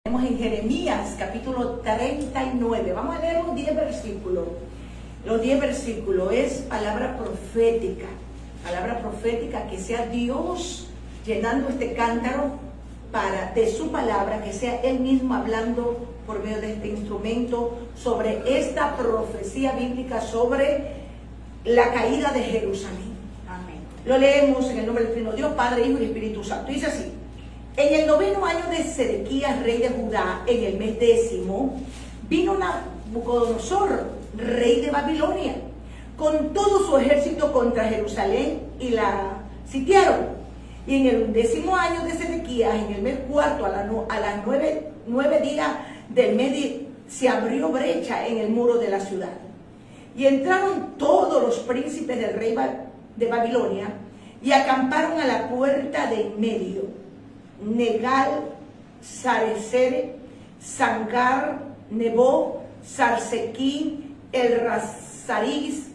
Estamos en Jeremías, capítulo 39. Vamos a leer los 10 versículos. Los 10 versículos es palabra profética. Palabra profética, que sea Dios llenando este cántaro de su palabra, que sea Él mismo hablando por medio de este instrumento sobre esta profecía bíblica sobre la caída de Jerusalén. Amén. Lo leemos en el nombre del Trino Dios, Padre, Hijo y Espíritu Santo. Dice así: en el 9º año de Sedequías, rey de Judá, en el mes 10º, vino Nabucodonosor, rey de Babilonia, con todo su ejército contra Jerusalén y la sitiaron. Y en el 11º año de Sedequías, en el mes 4, a las 9 días del mes, se abrió brecha en el muro de la ciudad. Y entraron todos los príncipes del rey de Babilonia y acamparon a la puerta de en medio: Negal, Sarecer, Sangar, Nebo, Sarsequí, el Rasariz,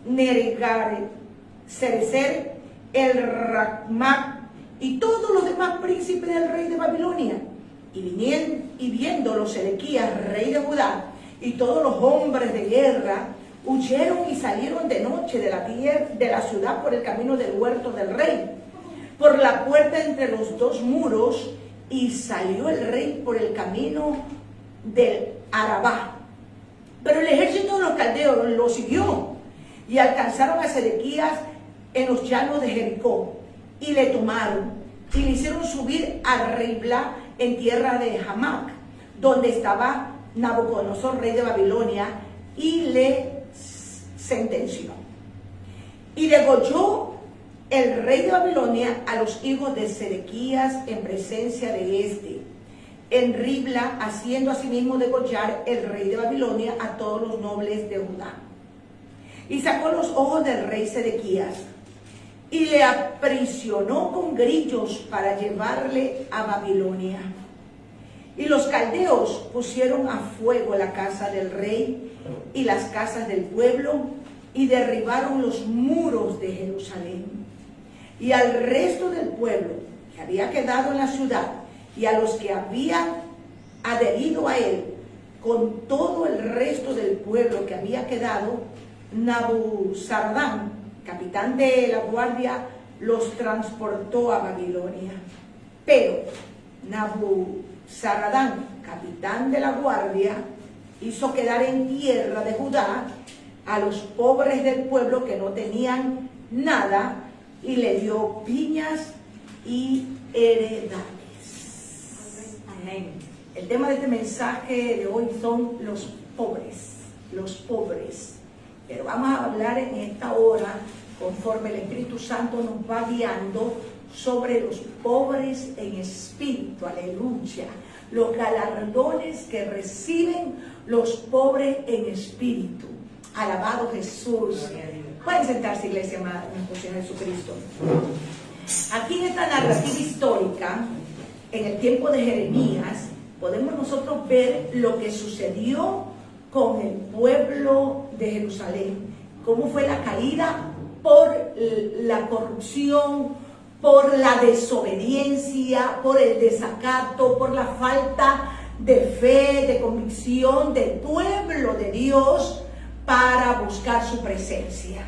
Nergar, Cerecer, el Racmac y todos los demás príncipes del rey de Babilonia. Y viéndolo Sedequías, rey de Judá, y todos los hombres de guerra huyeron y salieron de noche de la ciudad por el camino del huerto del rey, por la puerta entre los dos muros, y salió el rey por el camino del Arabá. Pero el ejército de los caldeos lo siguió y alcanzaron a Sedequías en los llanos de Jericó y le tomaron y le hicieron subir a Ribla en tierra de Hamac, donde estaba Nabucodonosor, rey de Babilonia, y le sentenció. Y degolló el rey de Babilonia a los hijos de Sedequías en presencia de este, en Ribla, haciendo asimismo degollar el rey de Babilonia a todos los nobles de Judá. Y sacó los ojos del rey Sedequías y le aprisionó con grillos para llevarle a Babilonia. Y los caldeos pusieron a fuego la casa del rey y las casas del pueblo, y derribaron los muros de Jerusalén. Y al resto del pueblo que había quedado en la ciudad, y a los que habían adherido a él, con todo el resto del pueblo que había quedado, Nabuzaradán, capitán de la guardia, los transportó a Babilonia. Pero Nabuzaradán, capitán de la guardia, hizo quedar en tierra de Judá a los pobres del pueblo que no tenían nada, y le dio viñas y heredades. Amén. El tema de este mensaje de hoy son los pobres, los pobres. Pero vamos a hablar en esta hora, conforme el Espíritu Santo nos va guiando, sobre los pobres en espíritu. Aleluya. Los galardones que reciben los pobres en espíritu. Alabado Jesús. Pueden sentarse, iglesia amada, en el Señor Jesucristo. Aquí en esta narrativa histórica, en el tiempo de Jeremías, podemos nosotros ver lo que sucedió con el pueblo de Jerusalén. Cómo fue la caída por la corrupción, por la desobediencia, por el desacato, por la falta de fe, de convicción del pueblo de Dios para buscar su presencia.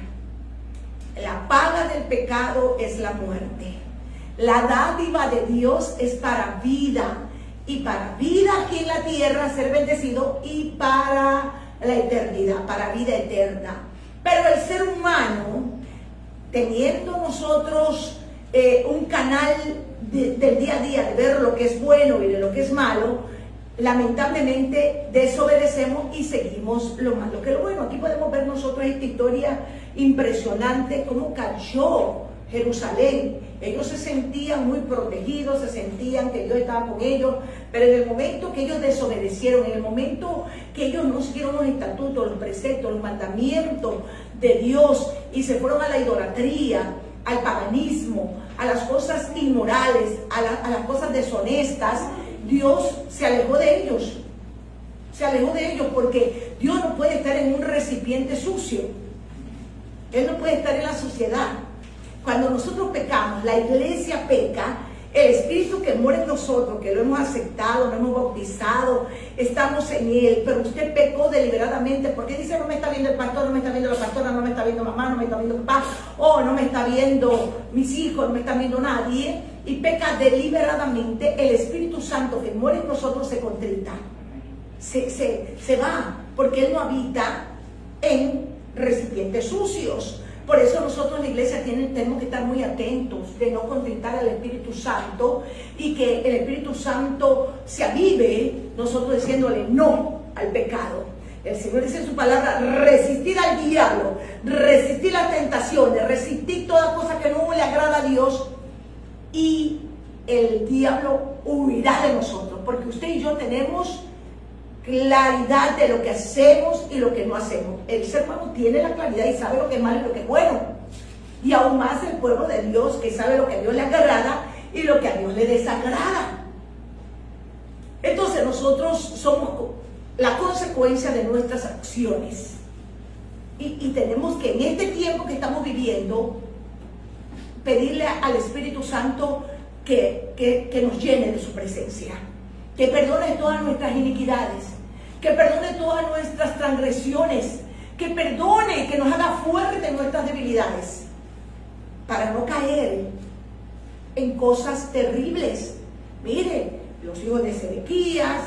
La paga del pecado es la muerte. La dádiva de Dios es para vida, y para vida aquí en la tierra, ser bendecido, y para la eternidad, para vida eterna. Pero el ser humano, teniendo nosotros un canal del día a día de ver lo que es bueno y de lo que es malo, lamentablemente desobedecemos y seguimos lo malo que lo bueno. Aquí podemos ver nosotros esta historia impresionante, cómo cayó Jerusalén. Ellos se sentían muy protegidos, se sentían que Dios estaba con ellos, pero en el momento que ellos desobedecieron, en el momento que ellos no siguieron los estatutos, los preceptos, los mandamientos de Dios, y se fueron a la idolatría, al paganismo, a las cosas inmorales, a las cosas deshonestas, Dios se alejó de ellos. Se alejó de ellos, porque Dios no puede estar en un recipiente sucio. Él no puede estar en la suciedad. Cuando nosotros pecamos, la iglesia peca, El Espíritu que mora en nosotros, que lo hemos aceptado, lo hemos bautizado, estamos en Él, pero usted pecó deliberadamente, porque dice, no me está viendo el pastor, no me está viendo la pastora, no me está viendo mamá, no me está viendo papá, o no me está viendo mis hijos, no me está viendo nadie, y peca deliberadamente. El Espíritu Santo que mora en nosotros se contrita, se va, porque Él no habita en recipientes sucios. Por eso nosotros en la iglesia tenemos que estar muy atentos de no contentar al Espíritu Santo y que el Espíritu Santo se avive, nosotros diciéndole no al pecado. El Señor dice en su palabra, resistir al diablo, resistir las tentaciones, resistir toda cosa que no le agrada a Dios, y el diablo huirá de nosotros, porque usted y yo tenemos claridad de lo que hacemos y lo que no hacemos. El ser humano tiene la claridad y sabe lo que es malo y lo que es bueno, y aún más el pueblo de Dios, que sabe lo que a Dios le agrada y lo que a Dios le desagrada. Entonces nosotros somos la consecuencia de nuestras acciones, y tenemos que en este tiempo que estamos viviendo pedirle al Espíritu Santo que nos llene de su presencia, que perdone todas nuestras iniquidades, que perdone todas nuestras transgresiones, que perdone, que nos haga fuertes en nuestras debilidades, para no caer en cosas terribles. Mire, los hijos de Sedequías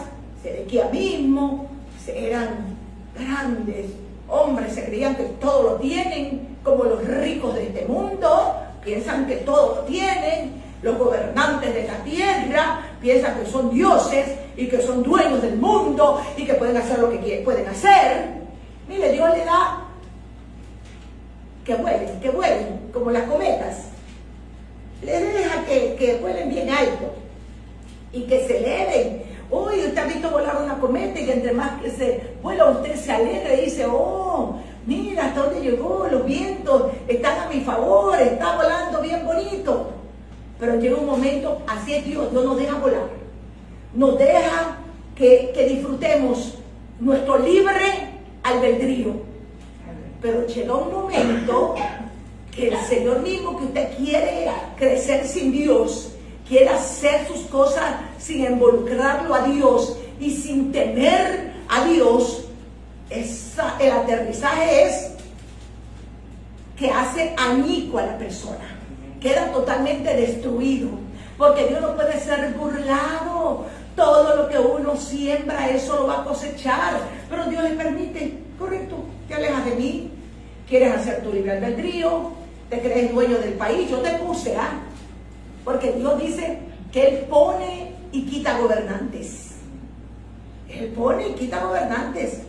mismo, eran grandes hombres, se creían que todo lo tienen, como los ricos de este mundo, piensan que todo lo tienen. Los gobernantes de la tierra piensan que son dioses y que son dueños del mundo y que pueden hacer lo que pueden hacer. Mire, Dios le da que vuelen como las cometas. Les deja que vuelen bien alto y que se eleven. Uy, usted ha visto volar una cometa, y que entre más que se vuela, usted se alegra y dice, oh, mira hasta dónde llegó, los vientos están a mi favor, está volando bien bonito. Pero llega un momento, así es Dios nos deja volar, nos deja que disfrutemos nuestro libre albedrío. Pero llega un momento que el Señor mismo, que usted quiere crecer sin Dios, quiere hacer sus cosas sin involucrarlo a Dios y sin temer a Dios, el aterrizaje es que hace añico a la persona. Queda totalmente destruido, porque Dios no puede ser burlado. Todo lo que uno siembra, eso lo va a cosechar. Pero Dios le permite, correcto, te alejas de mí, quieres hacer tu libre albedrío, te crees dueño del país. Yo te puse, porque Dios dice que Él pone y quita gobernantes. Él pone y quita gobernantes.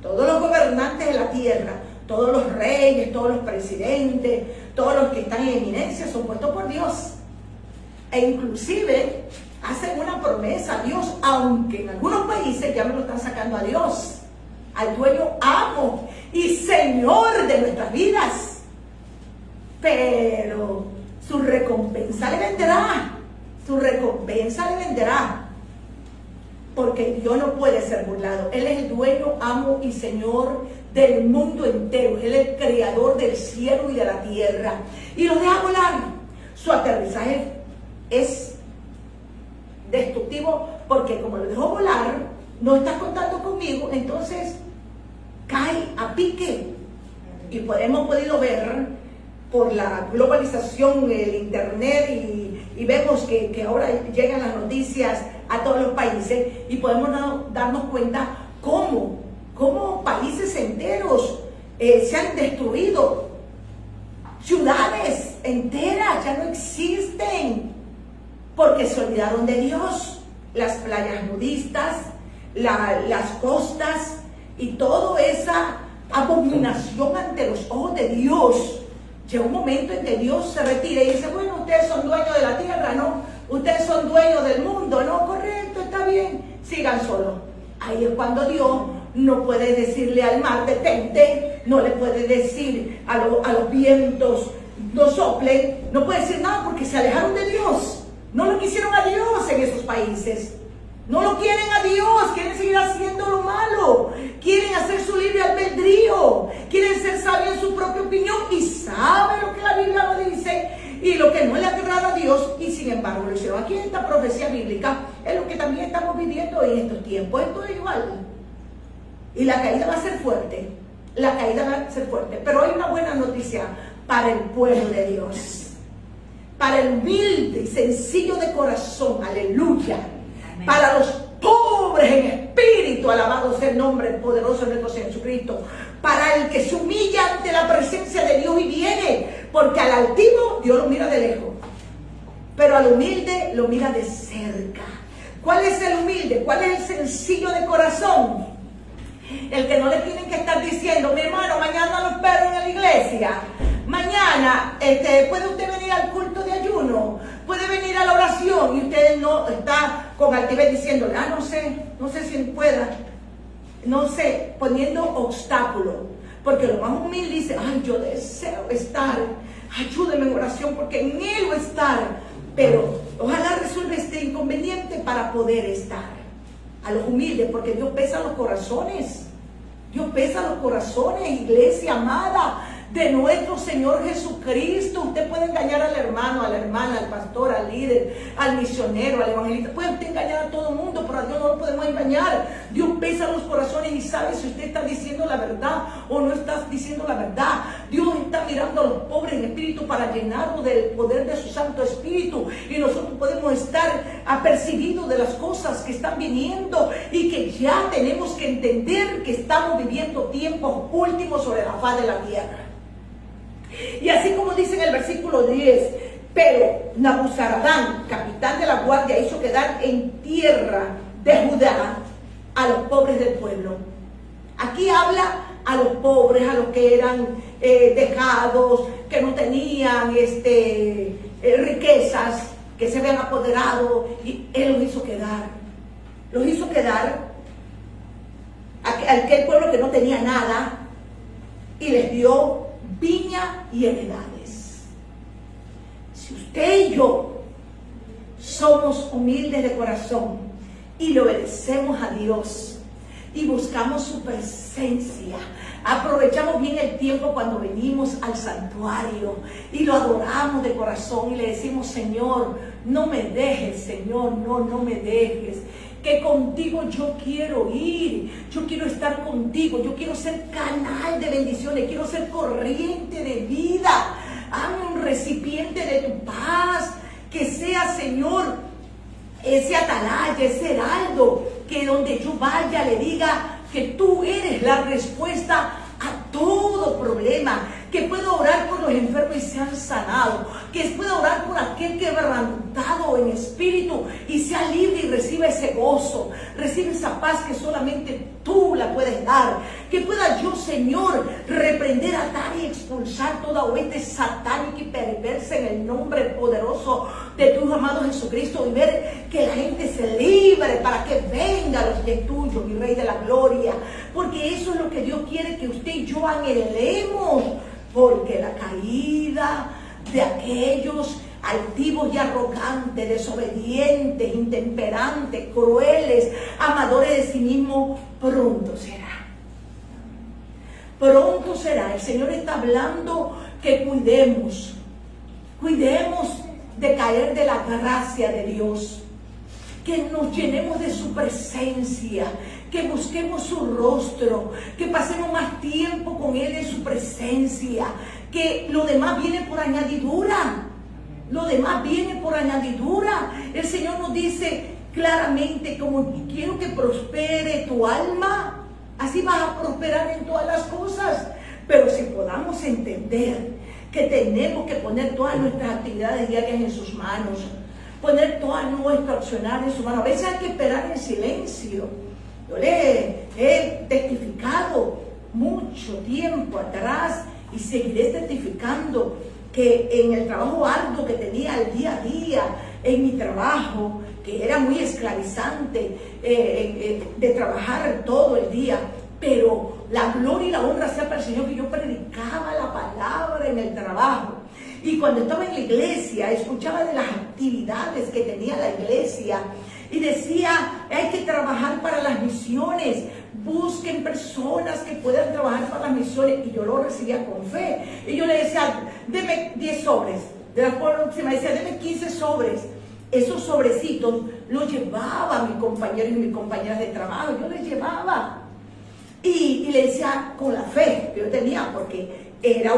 Todos los gobernantes de la tierra, todos los reyes, todos los presidentes, todos los que están en eminencia son puestos por Dios. E inclusive hacen una promesa a Dios, aunque en algunos países ya me lo están sacando a Dios, al dueño, amo y Señor de nuestras vidas. Pero su recompensa le vendrá, su recompensa le vendrá. Porque Dios no puede ser burlado. Él es el dueño, amo y Señor del mundo entero. Él es el creador del cielo y de la tierra. Y los deja volar. Su aterrizaje es destructivo, porque como lo dejó volar, no estás contando conmigo, entonces cae a pique. Y hemos podido ver por la globalización, el internet, y vemos que ahora llegan las noticias a todos los países, y podemos darnos cuenta cómo países enteros se han destruido. Ciudades enteras ya no existen porque se olvidaron de Dios. Las playas nudistas, las costas y toda esa abominación ante los ojos de Dios. Llega un momento en que Dios se retira y dice, bueno, ustedes son dueños de la tierra, ¿no? Ustedes son dueños del mundo, ¿no? Correcto, está bien, sigan solos. Ahí es cuando Dios no puede decirle al mar, detente, no le puede decir a los vientos, no soplen, no puede decir nada, porque se alejaron de Dios. No lo quisieron a Dios en esos países. No lo quieren a Dios, quieren seguir haciendo lo malo, quieren hacer su libre albedrío, quieren ser sabios en su propia opinión, y sabe lo que la Biblia nos dice, y lo que no le agrada a Dios, y sin embargo lo hicieron. Aquí en esta profecía bíblica es lo que también estamos viviendo en estos tiempos. Esto es igual. Y la caída va a ser fuerte. La caída va a ser fuerte. Pero hay una buena noticia para el pueblo de Dios. Para el humilde y sencillo de corazón. Aleluya. Amén. Para los pobres en espíritu, alabado sea el nombre poderoso de nuestro Señor Jesucristo. Para el que se humilla ante la presencia de Dios y viene, porque al altivo Dios lo mira de lejos, pero al humilde lo mira de cerca. ¿Cuál es el humilde? ¿Cuál es el sencillo de corazón? El que no le tienen que estar diciendo, mi hermano, mañana los perros en la iglesia, mañana puede usted venir al culto de ayuno, puede venir a la oración, y usted no está con altivez diciendo, no sé si pueda, no sé, poniendo obstáculos, porque lo más humilde dice, ay, yo deseo estar, ayúdeme en oración porque en él voy a estar, pero ojalá resuelva este inconveniente para poder estar. A los humildes, porque Dios pesa los corazones. Dios pesa los corazones, iglesia amada de nuestro Señor Jesucristo. Usted puede engañar al hermano, a la hermana, al pastor, al líder, al misionero, al evangelista. Puede usted engañar a todo el mundo, pero a Dios no lo podemos engañar. Dios pesa los corazones y sabe si usted está diciendo la verdad o no está diciendo la verdad. Dios está mirando a los pobres en espíritu para llenarlos del poder de su Santo Espíritu. Y nosotros podemos estar apercibidos de las cosas que están viniendo y que ya tenemos que entender que estamos viviendo tiempos últimos sobre la faz de la tierra. Y así como dice en el versículo 10, pero Nabuzaradán, capitán de la guardia, hizo quedar en tierra de Judá a los pobres del pueblo. Aquí habla a los pobres, a los que eran dejados, que no tenían riquezas, que se habían apoderado, y él los hizo quedar. Los hizo quedar a aquel pueblo que no tenía nada, y les dio viña y heredades. Si usted y yo somos humildes de corazón y le obedecemos a Dios y buscamos su presencia, aprovechamos bien el tiempo cuando venimos al santuario y lo adoramos de corazón y le decimos, Señor, no me dejes, Señor, no me dejes, que contigo yo quiero ir, yo quiero estar contigo, yo quiero ser canal de bendiciones, quiero ser corriente de vida, hazme un recipiente de tu paz, que sea, Señor, ese atalaya, ese heraldo, que donde yo vaya le diga que tú eres la respuesta a todo problema, que pueda orar por los enfermos y sean sanados, que pueda orar por aquel quebrantado en espíritu y sea libre y reciba ese gozo, recibe esa paz que solamente tú la puedes dar, que pueda yo, Señor, reprender, atar y expulsar toda hueste satánica y perversa en el nombre poderoso de tu amado Jesucristo, y ver que la gente se libre para que venga los de tuyo, mi Rey de la Gloria, porque eso es lo que Dios quiere que usted y yo anhelemos, porque la caída de aquellos altivos y arrogantes, desobedientes, intemperantes, crueles, amadores de sí mismos, pronto será. Pronto será. El Señor está hablando que cuidemos de caer de la gracia de Dios, que nos llenemos de su presencia, que busquemos su rostro, que pasemos más tiempo con Él en su presencia, que lo demás viene por añadidura. Lo demás viene por añadidura. El Señor nos dice claramente, como quiero que prospere tu alma, así vas a prosperar en todas las cosas. Pero si podamos entender que tenemos que poner todas nuestras actividades diarias en sus manos, poner todo nuestro accionar en sus manos. A veces hay que esperar en silencio. Yo le he testificado mucho tiempo atrás y seguiré testificando que en el trabajo arduo que tenía el día a día, en mi trabajo, que era muy esclavizante, de trabajar todo el día, pero la gloria y la honra sea para el Señor, que yo predicaba la palabra en el trabajo. Y cuando estaba en la iglesia, escuchaba de las actividades que tenía la iglesia y decía, hay que trabajar para las misiones, busquen personas que puedan trabajar para las misiones. Y yo lo recibía con fe. Y yo le decía, deme 10 sobres, de la próxima, decía, deme 15 sobres. Esos sobrecitos los llevaba mi compañero y mis compañeras de trabajo, yo les llevaba. Y le decía, con la fe que yo tenía, porque era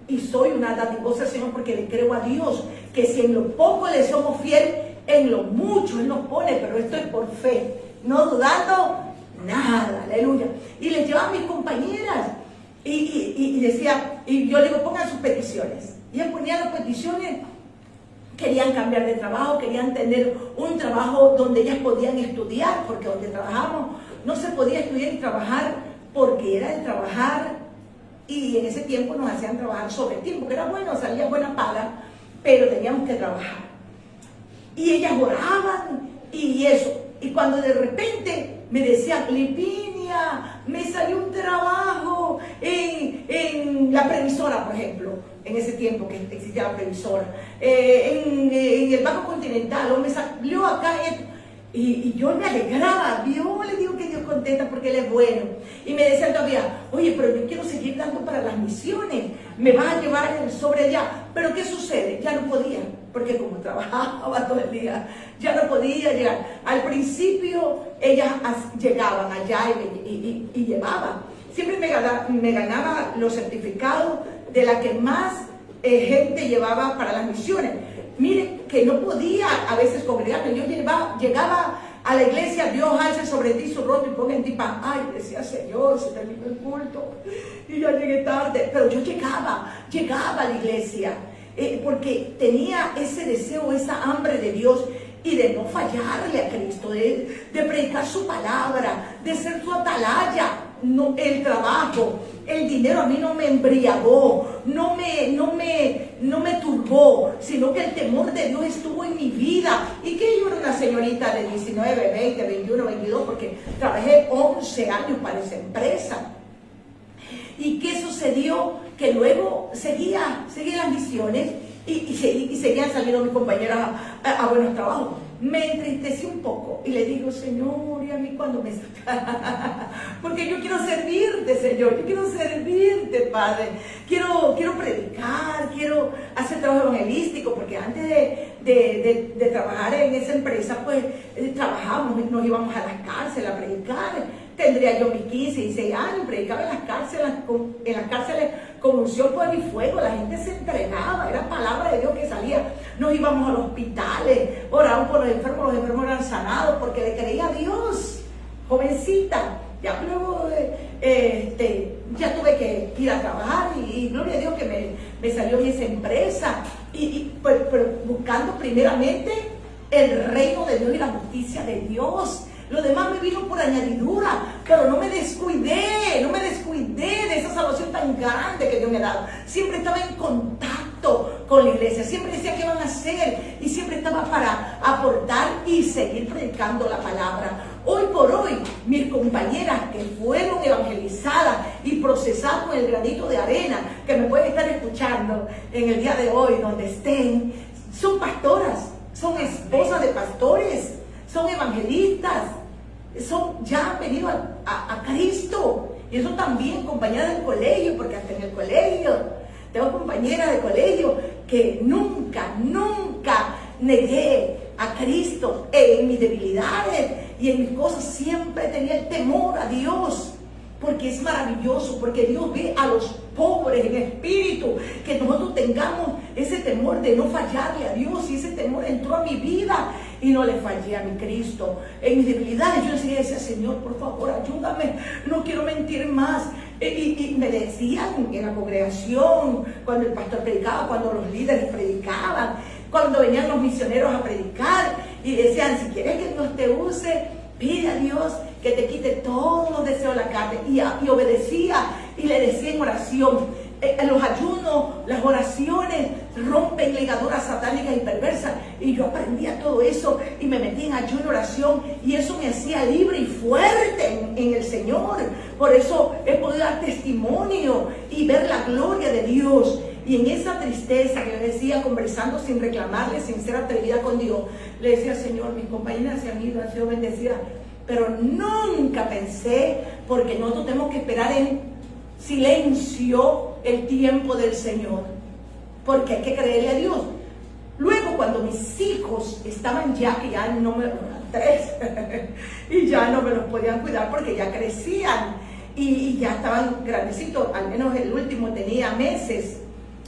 y soy una dadivosa, Señor, porque le creo a Dios, que si en lo poco le somos fiel, en lo mucho Él nos pone, pero esto es por fe, no dudando nada, aleluya. Y les llevaba a mis compañeras, y decía, y yo le digo, pongan sus peticiones. Y ellas ponían las peticiones. Querían cambiar de trabajo, querían tener un trabajo donde ellas podían estudiar, porque donde trabajamos no se podía estudiar y trabajar, porque era el trabajar, y en ese tiempo nos hacían trabajar sobre tiempo, que era bueno, salía buena paga, pero teníamos que trabajar. Y ellas oraban y eso, y cuando de repente me decían, Lipinia, me salió un trabajo en la previsora, por ejemplo, en ese tiempo que existía la previsora, en el Banco Continental, o me salió acá, y yo me alegraba, yo le digo que Dios contenta porque Él es bueno. Y me decían todavía, oye, pero yo quiero seguir dando para las misiones, me vas a llevar el sobre allá. Pero ¿qué sucede? Ya no podía, porque como trabajaba todo el día, ya no podía llegar. Al principio ellas llegaban allá y llevaban. Siempre me ganaba los certificados de la que más gente llevaba para las misiones. Miren, que no podía a veces congregarme. Yo llegaba a la iglesia, Dios alce sobre ti su rostro y ponga en ti paz. Ay, decía, Señor, se terminó el culto y ya llegué tarde. Pero yo llegaba a la iglesia porque tenía ese deseo, esa hambre de Dios y de no fallarle a Cristo, de predicar su palabra, de ser su atalaya. No, el trabajo, el dinero a mí no me embriagó, no me turbó, sino que el temor de Dios estuvo en mi vida. Y que yo era una señorita de 19, 20, 21, 22, porque trabajé 11 años para esa empresa. ¿Y qué sucedió? Que luego seguía las misiones y seguían saliendo mis compañeras a buenos trabajos. Me entristecí un poco y le digo, Señor, ¿y a mí cuándo me saca? Porque yo quiero servirte, Señor, yo quiero servirte, Padre. Quiero predicar, quiero hacer trabajo evangelístico, porque antes de trabajar en esa empresa, pues trabajamos, nos íbamos a las cárceles a predicar. Tendría yo mis 15, 16 años, predicaba en las cárceles con unción, fuego y fuego. La gente se entregaba, era palabra de Dios que salía. Nos íbamos a los hospitales, orábamos por los enfermos eran sanados porque le creía a Dios. Jovencita, ya luego ya tuve que ir a trabajar y gloria a Dios que me salió esa empresa. Pero buscando primeramente el reino de Dios y la justicia de Dios. Lo demás me vino por añadidura, pero no me descuidé de esa salvación tan grande que Dios me ha dado. Siempre estaba en contacto con la iglesia, siempre decía qué van a hacer y siempre estaba para aportar y seguir predicando la palabra. Hoy por hoy, mis compañeras que fueron evangelizadas y procesadas con el granito de arena, que me pueden estar escuchando en el día de hoy, donde estén, son pastoras, son esposas de pastores, son evangelistas, ya han venido a Cristo. Y eso también, compañeras del colegio, porque hasta en el colegio tengo compañeras de colegio que nunca negué a Cristo en mis debilidades y en mis cosas. Siempre tenía el temor a Dios, porque es maravilloso, porque Dios ve a los pobres en espíritu, que nosotros tengamos ese temor de no fallarle a Dios. Y ese temor entró a mi vida y no le fallé a mi Cristo. En mis debilidades yo enseguida decía, Señor, por favor, ayúdame, no quiero mentir más. Y me decían en la congregación, cuando el pastor predicaba, cuando los líderes predicaban, cuando venían los misioneros a predicar, y decían, si quieres que Dios te use, pide a Dios que te quite todos los deseos de la carne. Y obedecía y le decía en oración. Los ayunos, las oraciones rompen ligaduras satánicas y perversas. Y yo aprendía todo eso y me metí en ayuno y oración, y eso me hacía libre y fuerte en el Señor. Por eso he podido dar testimonio y ver la gloria de Dios. Y en esa tristeza que yo decía, conversando sin reclamarle, sin ser atrevida con Dios, le decía, Señor, mis compañeras se han ido, han sido bendecidas, pero nunca pensé, porque nosotros tenemos que esperar en silencio el tiempo del Señor. porque hay que creerle a Dios. Luego, cuando mis hijos estaban ya, que ya no me, 3, y ya no me los podían cuidar porque ya crecían y ya estaban grandecitos, al menos el último tenía meses,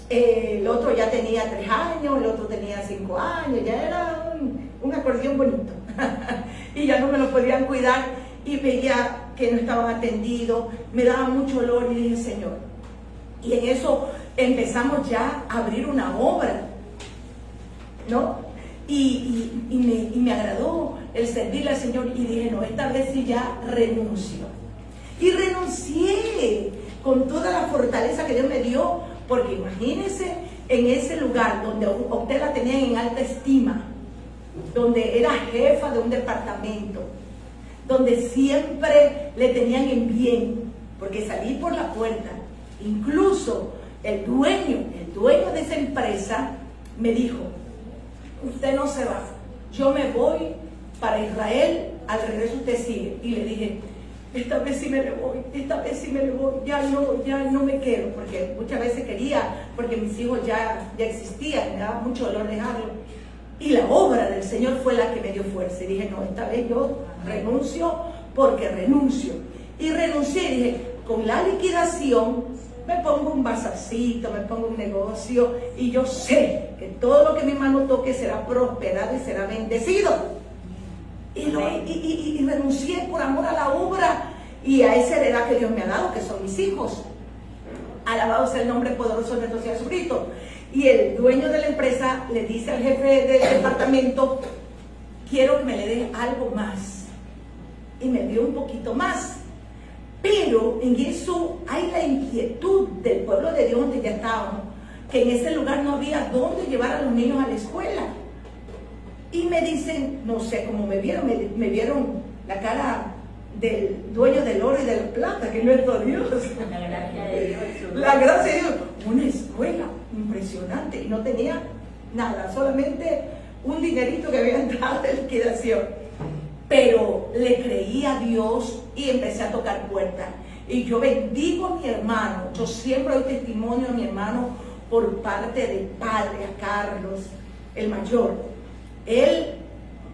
el otro ya tenía 3 años, el otro tenía 5 años, ya era un acordeón bonito, y ya no me los podían cuidar, y veía que no estaban atendidos, me daba mucho olor, y dije, Señor, y en eso empezamos ya a abrir una obra, ¿no? Y me agradó el servirle al Señor, y dije, no, esta vez sí ya renuncio. Y renuncié con toda la fortaleza que Dios me dio, porque imagínense en ese lugar donde usted la tenía en alta estima, donde era jefa de un departamento, donde siempre le tenían en bien, porque salí por la puerta, incluso el dueño de esa empresa me dijo, usted no se va, yo me voy para Israel, al regreso usted sigue. Y le dije, esta vez sí me le voy, esta vez sí me le voy, ya no me quedo, porque muchas veces quería, porque mis hijos ya existían, me daba mucho dolor dejarlo. Y la obra del Señor fue la que me dio fuerza. Y dije, no, esta vez yo renuncio porque renuncio. Y renuncié y dije, con la liquidación me pongo un bazarcito, me pongo un negocio, y yo sé que todo lo que mi mano toque será prosperado y será bendecido. Y renuncié por amor a la obra y a esa heredad que Dios me ha dado, que son mis hijos. Alabado sea el nombre poderoso de nuestro Señor Jesucristo. Y el dueño de la empresa le dice al jefe del departamento, quiero que me le dé algo más. Y me dio un poquito más. Pero en eso hay la inquietud del pueblo de Dios donde ya estábamos, que en ese lugar no había dónde llevar a los niños a la escuela. Y me dicen, no sé cómo me vieron la cara del dueño del oro y de la plata, que no es todo Dios. La gracia de Dios. La gracia de Dios. Una escuela impresionante, y no tenía nada, solamente un dinerito que había entrado de liquidación. Pero le creí a Dios y empecé a tocar puertas. Y yo bendigo a mi hermano, yo siempre doy testimonio a mi hermano por parte del padre, a Carlos, el mayor. Él,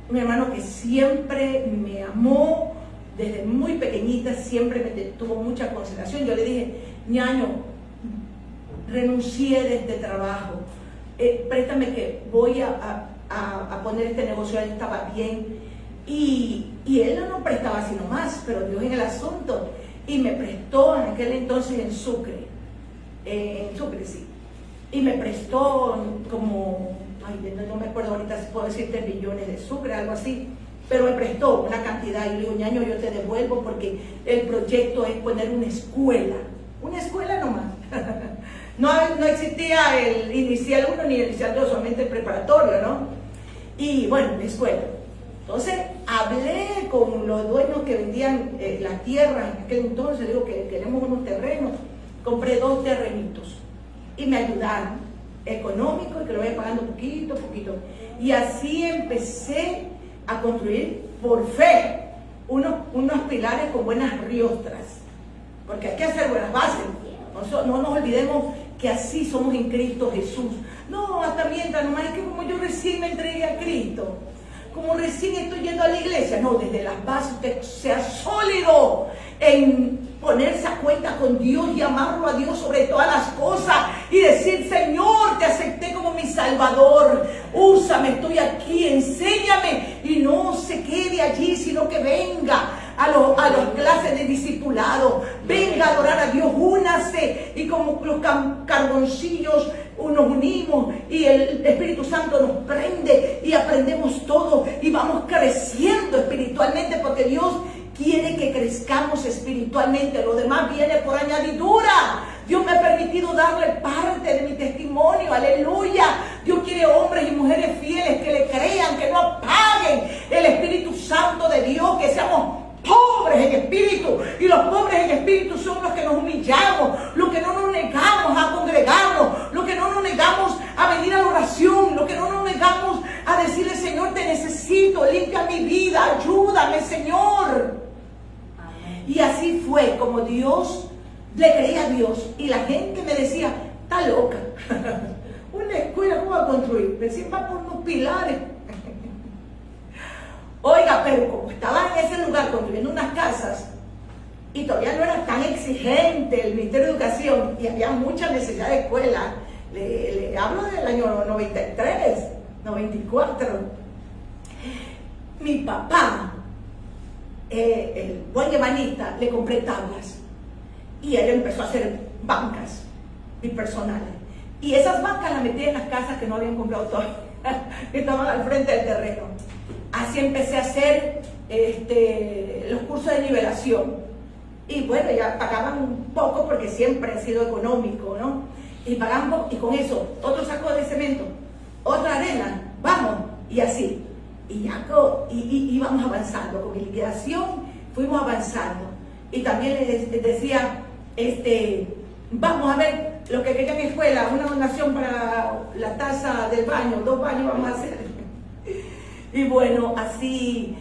mi hermano que siempre me amó, desde muy pequeñita, siempre me tuvo mucha consideración. Yo le dije, ñaño, renuncié de este trabajo, préstame que voy a poner este negocio. Él estaba bien. Y él no nos prestaba así nomás, pero Dios en el asunto, y me prestó en aquel entonces en Sucre, sí, y me prestó como, no me acuerdo ahorita si puedo decir 3 millones de Sucre, algo así, pero me prestó una cantidad, y le digo, ñaño, yo te devuelvo porque el proyecto es poner una escuela nomás. No existía el inicial 1 ni el inicial 2, solamente el preparatorio, ¿no? Y bueno, la escuela. Entonces hablé con los dueños que vendían las tierras en aquel entonces, digo que queremos unos terrenos, compré 2 terrenitos y me ayudaron, económico, y que lo voy pagando poquito a poquito. Y así empecé a construir por fe unos pilares con buenas riostras, porque hay que hacer buenas bases. No nos olvidemos que así somos en Cristo Jesús. No, hasta mientras nomás es que como yo recién me entregué a Cristo, como recién estoy yendo a la iglesia, no, desde las bases usted sea sólido en ponerse a cuenta con Dios y amarlo a Dios sobre todas las cosas y decir, Señor, te acepté como mi Salvador, úsame, estoy aquí, enséñame, y no se quede allí, sino que venga a las clases de discipulado, venga a adorar a Dios, únase, y como los carboncillos nos unimos y el Espíritu Santo nos prende y aprendemos todo y vamos creciendo espiritualmente, porque Dios quiere que crezcamos espiritualmente. Lo demás viene por añadidura. Dios me ha permitido darle parte de mi testimonio, aleluya. Dios quiere hombres y mujeres fieles que le crean, que no apaguen el Espíritu Santo de Dios, que seamos pobres en espíritu, y los pobres en espíritu son los que nos humillamos, los que no nos negamos a congregarnos, los que no nos negamos a venir a la oración, los que no nos negamos a decirle, Señor, te necesito, limpia mi vida, ayúdame, Señor. Amén. Y así fue como Dios, le creía a Dios, y la gente me decía, está loca. una escuela, ¿cómo va a construir? Recién va por unos pilares. Oiga, pero como estaba en ese lugar construyendo unas casas, y todavía no era tan exigente el Ministerio de Educación, y había mucha necesidad de escuela, le hablo del año 93, 94, mi papá, el buen ebanista, le compré tablas, y él empezó a hacer bancas bipersonales, y esas bancas las metí en las casas que no habían comprado todavía, que estaban al frente del terreno. Así empecé a hacer los cursos de nivelación. Y bueno, ya pagaban un poco porque siempre ha sido económico, ¿no? Y pagaban poco, y con eso, otro saco de cemento, otra arena, vamos, y así. Y ya íbamos avanzando. Con mi liquidación fuimos avanzando. Y también les decía, vamos a ver lo que quería mi escuela, una donación para la taza del baño, 2 baños vamos a hacer. Y bueno, así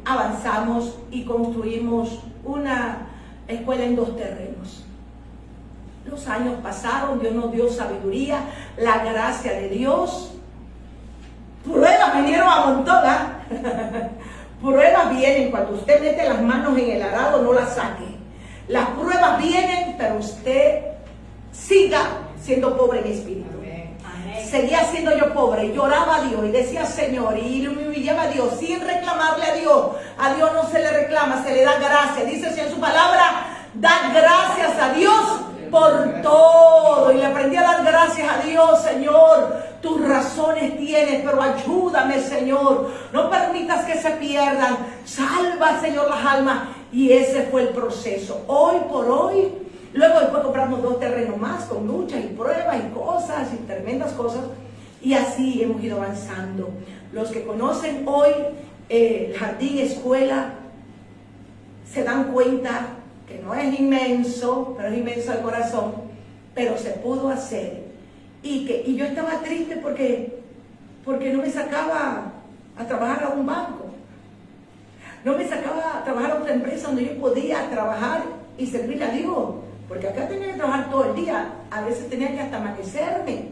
avanzamos y construimos una escuela en 2 terrenos. Los años pasaron, Dios nos dio sabiduría, la gracia de Dios. Pruebas vinieron a montón, ¿eh? Pruebas vienen, cuando usted mete las manos en el arado, no las saque. Las pruebas vienen, pero usted siga siendo pobre en espíritu. Seguía siendo yo pobre, y lloraba a Dios y decía Señor, y me humillaba a Dios sin reclamarle a Dios. A Dios no se le reclama, se le da gracia. Dice así en su palabra, da gracias a Dios por todo. Y le aprendí a dar gracias a Dios. Señor, tus razones tienes, pero ayúdame, Señor. No permitas que se pierdan. Salva, Señor, las almas. Y ese fue el proceso. Hoy por hoy, luego después compramos 2 terrenos más con luchas y pruebas y cosas y tremendas cosas. Y así hemos ido avanzando. Los que conocen hoy el jardín escuela se dan cuenta que no es inmenso, pero es inmenso de corazón, pero se pudo hacer. Y yo estaba triste porque no me sacaba a trabajar a un banco. No me sacaba a trabajar a otra empresa donde yo podía trabajar y servirle a Dios. Porque acá tenía que trabajar todo el día, a veces tenía que hasta amanecerme,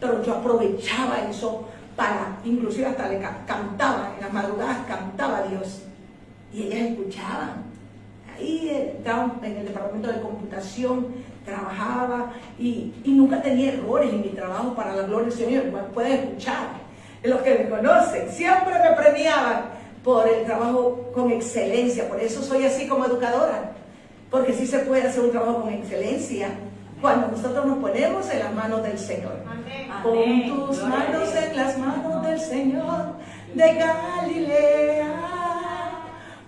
pero yo aprovechaba eso para, inclusive hasta le cantaba, en las madrugadas cantaba a Dios, y ellas escuchaban. Ahí en el departamento de computación trabajaba y nunca tenía errores en mi trabajo, para la gloria del Señor. Pueden escuchar, los que me conocen, siempre me premiaban por el trabajo con excelencia. Por eso soy así como educadora. Porque sí se puede hacer un trabajo con excelencia cuando nosotros nos ponemos en las manos del Señor. Amén. Pon tus manos en las manos del Señor de Galilea.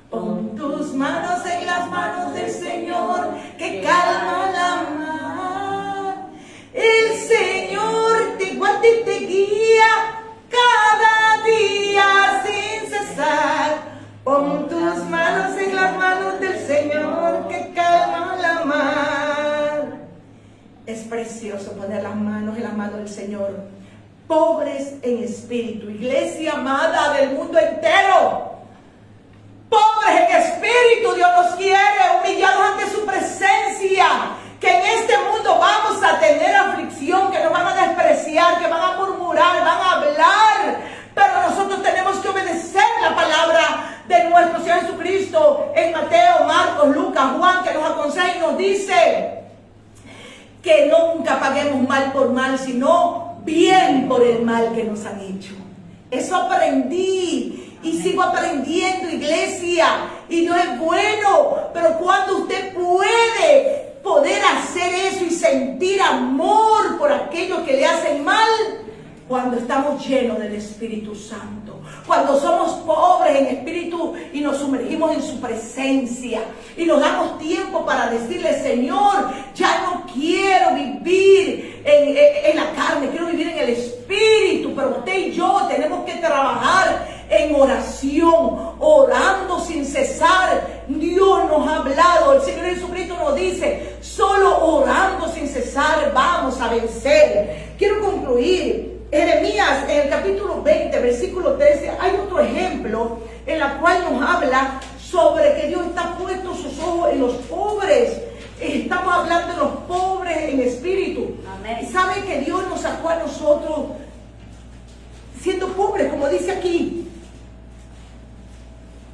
Pon tus manos en las manos del Señor que calma la mar. El Señor te guarda y te guía cada día sin cesar. Pon tus manos en las manos del Señor que calma la mar. Es precioso poner las manos en las manos del Señor. Pobres en espíritu, iglesia amada del mundo entero. Pobres en espíritu, Dios nos quiere humillados ante su presencia. Que en este mundo vamos a tener aflicción, que nos van a despreciar, que van a murmurar, van a hablar. Pero nosotros tenemos que obedecer la palabra de nuestro Señor Jesucristo en Mateo, Marcos, Lucas, Juan, que nos aconseja y nos dice que nunca paguemos mal por mal, sino bien por el mal que nos han hecho. Eso aprendí y sigo aprendiendo, iglesia, y Dios es bueno, pero cuando usted poder hacer eso y sentir amor por aquellos que le hacen mal, cuando estamos llenos del Espíritu Santo, cuando somos pobres en espíritu y nos sumergimos en su presencia y nos damos tiempo para decirle, Señor, ya no quiero vivir en la carne, quiero vivir en el Espíritu. Pero usted y yo tenemos que trabajar en oración, orando sin cesar. Dios nos ha hablado, el Señor Jesucristo nos dice, solo orando sin cesar vamos a vencer. Quiero concluir. Jeremías, en el capítulo 20, versículo 13, hay otro ejemplo en la cual nos habla sobre que Dios está puesto sus ojos en los pobres. Estamos hablando de los pobres en espíritu. Amén. Y sabe que Dios nos sacó a nosotros siendo pobres, como dice aquí.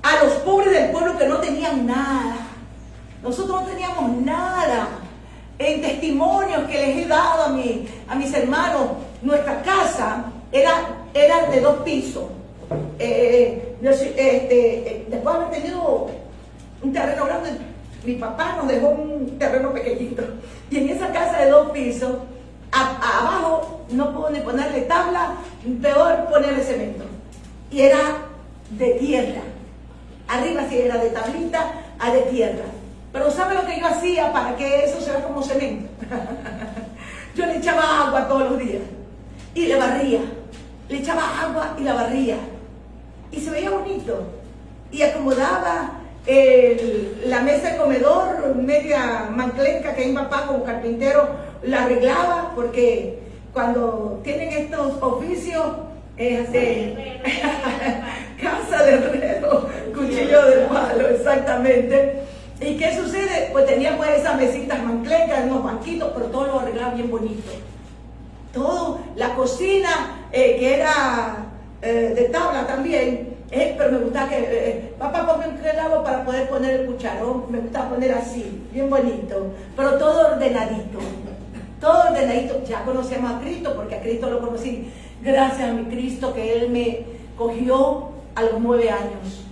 A los pobres del pueblo que no tenían nada. Nosotros no teníamos nada. En testimonios que les he dado a mis hermanos, nuestra casa era de 2 pisos. Después de haber tenido un terreno grande, mi papá nos dejó un terreno pequeñito. Y en esa casa de 2 pisos, abajo no puedo ni ponerle tabla, peor ponerle cemento. Y era de tierra. Arriba sí era de tablita a de tierra. Pero ¿sabe lo que yo hacía para que eso sea como cemento? Yo le echaba agua todos los días y le barría. Le echaba agua y la barría. Y se veía bonito. Y acomodaba la mesa de comedor, media manclenca que mi papá como carpintero la arreglaba, porque cuando tienen estos oficios casa de herrero, cuchillo de palo, exactamente. ¿Y qué sucede? Pues teníamos esas mesitas manclecas, unos banquitos, pero todo lo arreglaba bien bonito. Todo, la cocina, que era de tabla también, pero me gustaba que, papá, ponme un clavo para poder poner el cucharón, me gustaba poner así, bien bonito, pero todo ordenadito. Todo ordenadito. Ya conocíamos a Cristo, porque a Cristo lo conocí gracias a mi Cristo, que Él me cogió a los 9 años.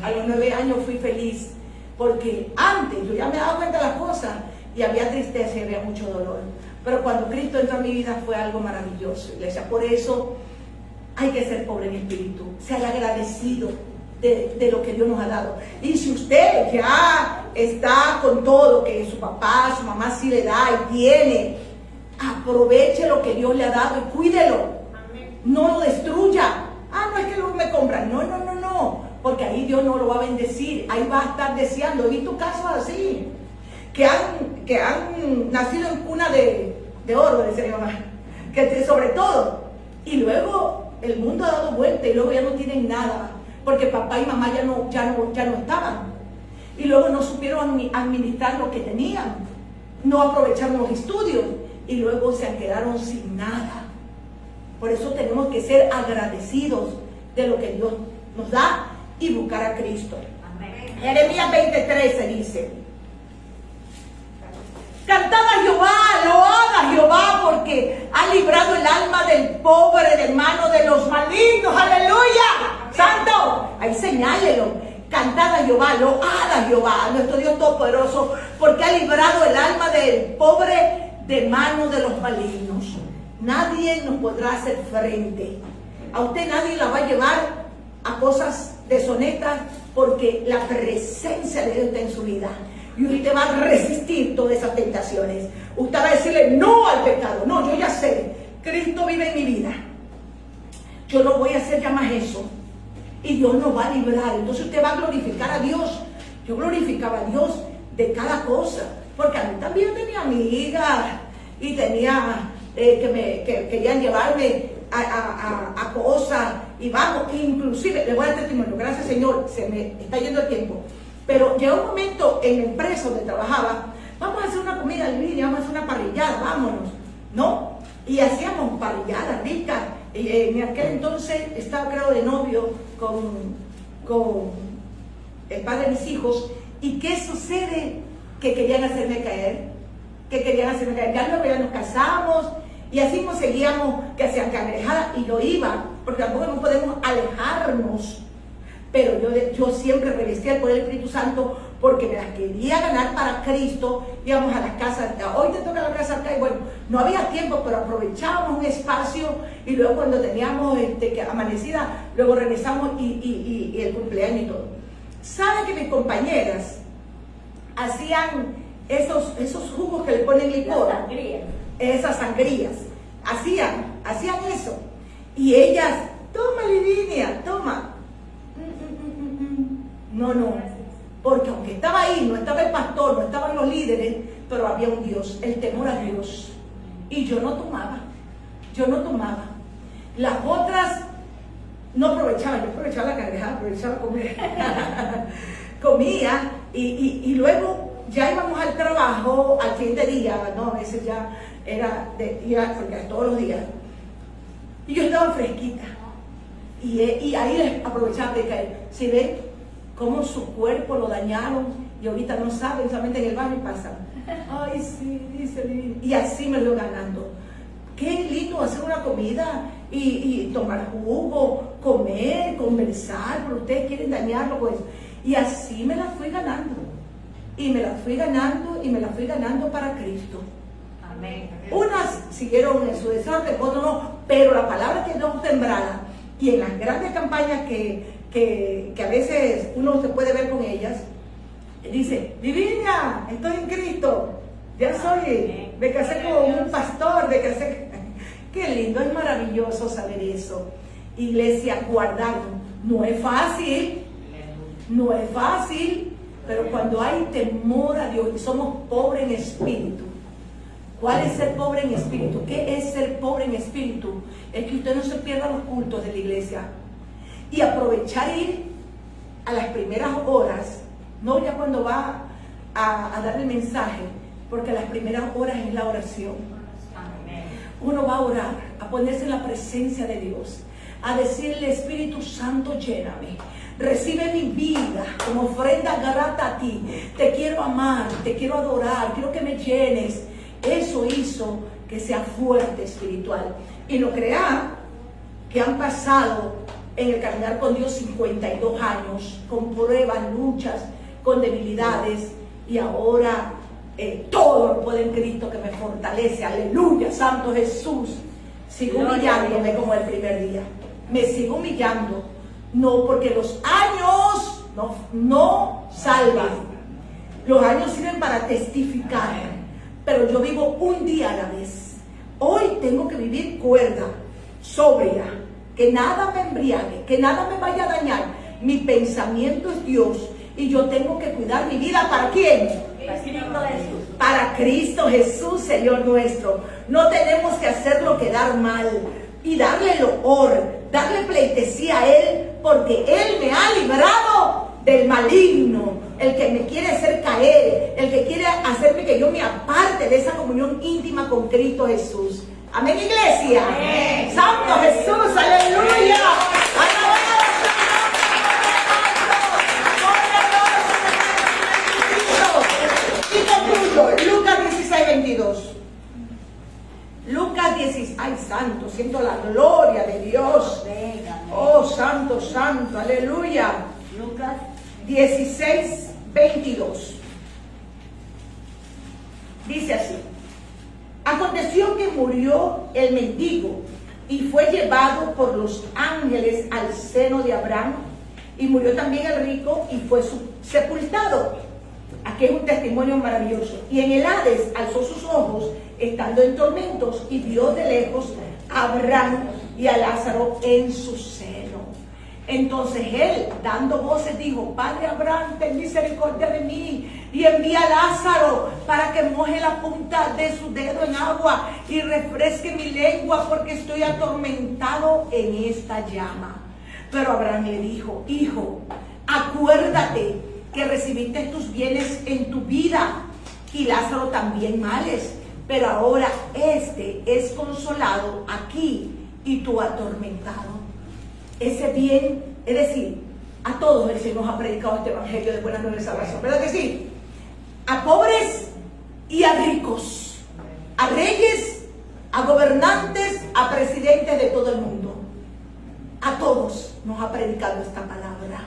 A los 9 años fui feliz, porque antes yo ya me daba cuenta de las cosas y había tristeza y había mucho dolor. Pero cuando Cristo entró a mi vida fue algo maravilloso, iglesia. Por eso hay que ser pobre en espíritu, ser agradecido de lo que Dios nos ha dado. Y si usted ya está con todo, que su papá, su mamá sí le da y tiene, aproveche lo que Dios le ha dado y cuídelo. Amén. No lo destruya. No es que luego me compran. No, porque ahí Dios no lo va a bendecir, ahí va a estar deseando. He visto casos así, que han nacido en cuna de oro, decía mi mamá, que sobre todo, y luego el mundo ha dado vuelta y luego ya no tienen nada, porque papá y mamá ya no estaban, y luego no supieron administrar lo que tenían, no aprovecharon los estudios, y luego se quedaron sin nada. Por eso tenemos que ser agradecidos de lo que Dios nos da y buscar a Cristo. Amén. Jeremías 20:13 dice: cantad a Jehová, load a Jehová, porque ha librado el alma del pobre de mano de los malignos. Aleluya. Santo, ahí señálelo. Cantad a Jehová, load a Jehová, nuestro Dios todopoderoso, porque ha librado el alma del pobre de mano de los malignos. Nadie nos podrá hacer frente. A usted nadie la va a llevar a cosas deshonestas, porque la presencia de Dios está en su vida. Y usted va a resistir todas esas tentaciones. Usted va a decirle no al pecado. No, yo ya sé, Cristo vive en mi vida. Yo no voy a hacer ya más eso. Y Dios nos va a librar. Entonces usted va a glorificar a Dios. Yo glorificaba a Dios de cada cosa. Porque a mí también tenía amigas y tenía que querían llevarme a cosas. Y vamos, inclusive, le voy a dar testimonio. Gracias, Señor, se me está yendo el tiempo. Pero llegó un momento en la empresa donde trabajaba, vamos a hacer una comida en línea, vamos a hacer una parrillada, vámonos, ¿no? Y hacíamos parrilladas ricas. En aquel entonces estaba, creo, de novio con el padre de mis hijos. ¿Y qué sucede? Que querían hacerme caer, Ya luego ya nos casamos y así nos seguíamos, que hacían cangrejadas, y yo iba, porque tampoco no podemos alejarnos. Pero yo siempre revestía el poder del Espíritu Santo, porque me las quería ganar para Cristo. Íbamos a las casas, hoy te toca la casa acá, y bueno, no había tiempo, pero aprovechábamos un espacio, y luego cuando teníamos que amanecida, luego regresamos y el cumpleaños y todo. ¿Sabe que mis compañeras hacían esos jugos que le ponen licor? Esas sangrías. Hacían eso. Y ellas, toma Lidinia, toma. No, porque aunque estaba ahí, no estaba el pastor, no estaban los líderes, pero había un Dios, el temor a Dios. Y yo no tomaba. Las otras no aprovechaban, yo aprovechaba la cangreja, aprovechaba comer. Comía y luego ya íbamos al trabajo al fin de día, no, a veces ya era de día, porque era todos los días. Y yo estaba fresquita. Y ahí les aprovechaba de caer. Si ven cómo su cuerpo lo dañaron y ahorita no saben, solamente en el baño pasan. Ay, sí, dice Lili. Y así me lo iba ganando. Qué lindo hacer una comida y tomar jugo, comer, conversar, pero ustedes quieren dañarlo, pues. Y así me la fui ganando. Y me la fui ganando y me la fui ganando para Cristo. Amén. Unas siguieron en su desorden, otras no, pero la palabra quedó sembrada. Y en las grandes campañas que a veces uno se puede ver con ellas, dice, Divina, estoy en Cristo, ya soy, me casé con un pastor, me casé. Qué lindo, es maravilloso saber eso. Iglesia, guardarlo. No es fácil, no es fácil, pero cuando hay temor a Dios y somos pobres en espíritu. ¿Cuál es ser pobre en espíritu? ¿Qué es ser pobre en espíritu? Es que usted no se pierda los cultos de la iglesia y aprovechar ir a las primeras horas, no ya cuando va a dar el mensaje, porque las primeras horas es la oración. Uno va a orar, a ponerse en la presencia de Dios, a decirle, Espíritu Santo, lléname. Recibe mi vida como ofrenda grata a ti. Te quiero amar, te quiero adorar, quiero que me llenes. Eso hizo que sea fuerte espiritual. Y no crea que han pasado en el caminar con Dios 52 años, con pruebas, luchas, con debilidades, y ahora todo lo puedo en Cristo que me fortalece. Aleluya, Santo Jesús. Sigo humillándome como el primer día. Me sigo humillando. No, porque los años no salvan. Los años sirven para testificar. Pero yo vivo un día a la vez. Hoy tengo que vivir cuerda, sobria, que nada me embriague, que nada me vaya a dañar. Mi pensamiento es Dios y yo tengo que cuidar mi vida. ¿Para quién? Para Cristo Jesús. Para Cristo Jesús, Señor nuestro. No tenemos que hacerlo quedar mal y darle loor, darle pleitesía a Él, porque Él me ha librado del maligno, el que me quiere hacer caer, el que quiere hacerme que yo me aparte de esa comunión íntima con Cristo Jesús. Amén, iglesia. Amén. Santo Jesús, aleluya. Y concluyo, Lucas 16:22. Lucas 16, ay santo, siento la gloria de Dios. Oh, santo, santo, aleluya. Lucas 16:22. Dice así: aconteció que murió el mendigo y fue llevado por los ángeles al seno de Abraham, y murió también el rico y fue sepultado. Aquí es un testimonio maravilloso. Y en el Hades alzó sus ojos, estando en tormentos, y vio de lejos a Abraham y a Lázaro en su seno. Entonces él, dando voces, dijo: Padre Abraham, ten misericordia de mí, y envía a Lázaro para que moje la punta de su dedo en agua y refresque mi lengua, porque estoy atormentado en esta llama. Pero Abraham le dijo: Hijo, acuérdate que recibiste tus bienes en tu vida, y Lázaro también males, pero ahora este es consolado aquí y tú atormentado. Ese bien, es decir, a todos el Señor nos ha predicado este evangelio de buenas nuevas de salvación, ¿verdad que sí? A pobres y a ricos, a reyes, a gobernantes, a presidentes de todo el mundo. A todos nos ha predicado esta palabra.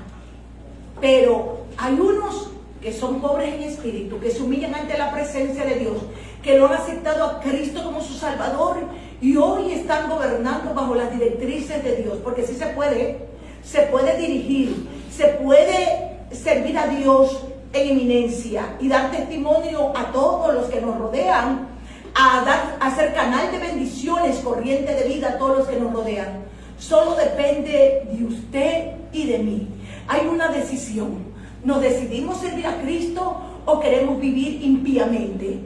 Pero hay unos que son pobres en espíritu, que se humillan ante la presencia de Dios, que lo han aceptado a Cristo como su Salvador, y hoy están gobernando bajo las directrices de Dios, porque sí se puede dirigir, se puede servir a Dios en eminencia y dar testimonio a todos los que nos rodean, a ser canal de bendiciones, corriente de vida a todos los que nos rodean. Solo depende de usted y de mí. Hay una decisión. ¿Nos decidimos servir a Cristo o queremos vivir impíamente?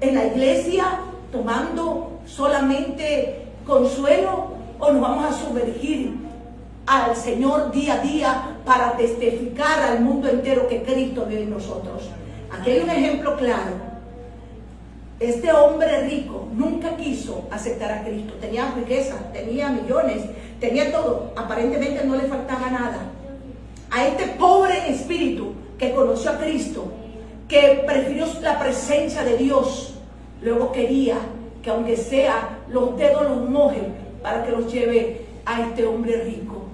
En la iglesia, tomando solamente consuelo, o nos vamos a sumergir al Señor día a día para testificar al mundo entero que Cristo vive en nosotros. Aquí hay un ejemplo claro. Este hombre rico nunca quiso aceptar a Cristo. Tenía riqueza, tenía millones, tenía todo. Aparentemente no le faltaba nada. A este pobre en espíritu que conoció a Cristo, que prefirió la presencia de Dios, luego quería que aunque sea los dedos los moje para que los lleve a este hombre rico.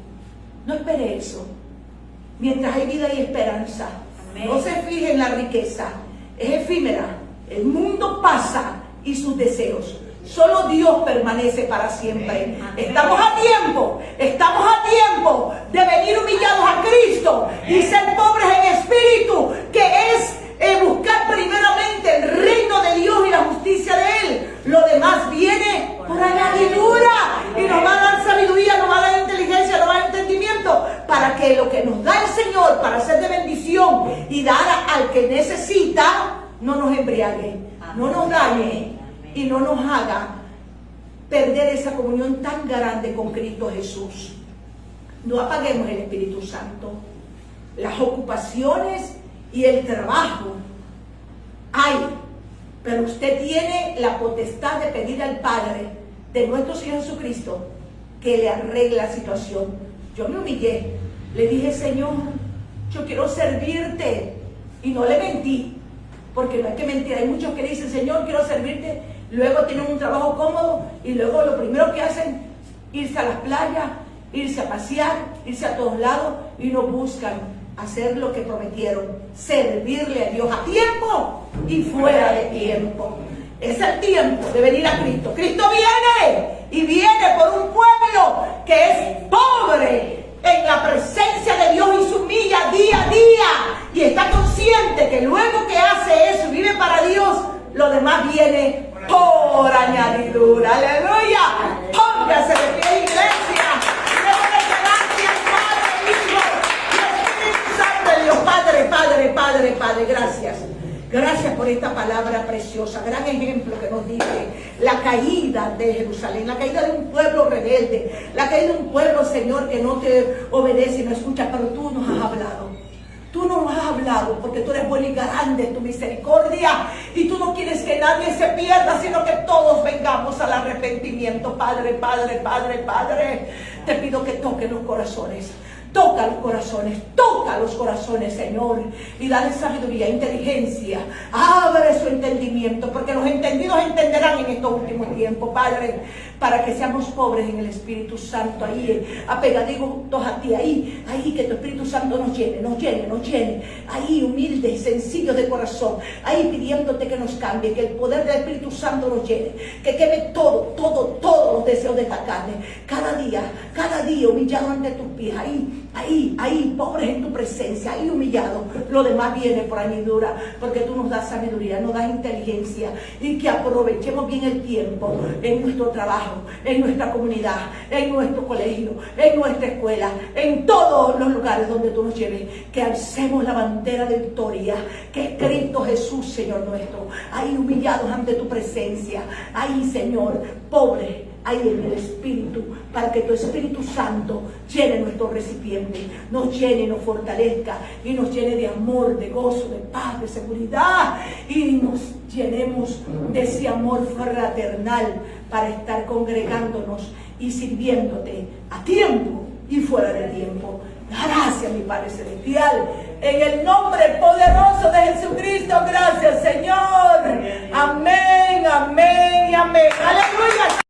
No espere eso. Mientras hay vida y esperanza, amén. No se fije en la riqueza, es efímera. El mundo pasa y sus deseos. Solo Dios permanece para siempre. Amén. Estamos a tiempo de venir humillados a Cristo y ser pobres en espíritu, que es buscar primeramente el reino de Dios y la justicia de Él. Lo demás viene por añadidura y nos va a dar sabiduría, nos va a dar inteligencia, nos va a dar entendimiento para que lo que nos da el Señor para ser de bendición y dar al que necesita no nos embriague, no nos dañe y no nos haga perder esa comunión tan grande con Cristo Jesús. No apaguemos el Espíritu Santo. Las ocupaciones y el trabajo hay, pero usted tiene la potestad de pedir al Padre de nuestro Señor Jesucristo que le arregle la situación. Yo me humillé, le dije: Señor, yo quiero servirte, y no le mentí, porque no hay que mentir. Hay muchos que dicen: Señor, quiero servirte, luego tienen un trabajo cómodo y luego lo primero que hacen irse a las playas, irse a pasear, irse a todos lados, y no buscan hacer lo que prometieron, servirle a Dios a tiempo y fuera de tiempo. Es el tiempo de venir a Cristo. Cristo viene, y viene por un pueblo que es pobre en la presencia de Dios y se humilla día a día y está consciente que luego que hace eso y vive para Dios, lo demás viene por añadidura. Aleluya. Póngase de pie, iglesia. Padre, gracias. Gracias por esta palabra preciosa, gran ejemplo que nos dice la caída de Jerusalén, la caída de un pueblo rebelde, la caída de un pueblo, Señor, que no te obedece y no escucha, pero tú nos has hablado. Tú nos has hablado porque tú eres bueno y grande en tu misericordia, y tú no quieres que nadie se pierda, sino que todos vengamos al arrepentimiento. Padre, te pido que toques los corazones. Toca los corazones, Señor, y dale sabiduría, inteligencia, abre su entendimiento, porque los entendidos entenderán en estos últimos tiempos, Padre, para que seamos pobres en el Espíritu Santo, ahí, apegaditos a ti, ahí, que tu Espíritu Santo nos llene, ahí, humildes, sencillos de corazón, ahí pidiéndote que nos cambie, que el poder del Espíritu Santo nos llene, que queme todos los deseos de esta carne, cada día humillado ante tus pies, ahí, pobres en tu presencia, ahí humillados. Lo demás viene por añadidura, porque tú nos das sabiduría, nos das inteligencia, y que aprovechemos bien el tiempo en nuestro trabajo, en nuestra comunidad, en nuestro colegio, en nuestra escuela, en todos los lugares donde tú nos lleves, que alcemos la bandera de victoria, que es Cristo Jesús, Señor nuestro, ahí humillados ante tu presencia, ahí, Señor, pobres, ahí en el Espíritu, para que tu Espíritu Santo llene nuestro recipiente, nos llene, nos fortalezca y nos llene de amor, de gozo, de paz, de seguridad, y nos llenemos de ese amor fraternal para estar congregándonos y sirviéndote a tiempo y fuera de tiempo. Gracias, mi Padre Celestial, en el nombre poderoso de Jesucristo. Gracias, Señor. Amén, amén y amén. Aleluya.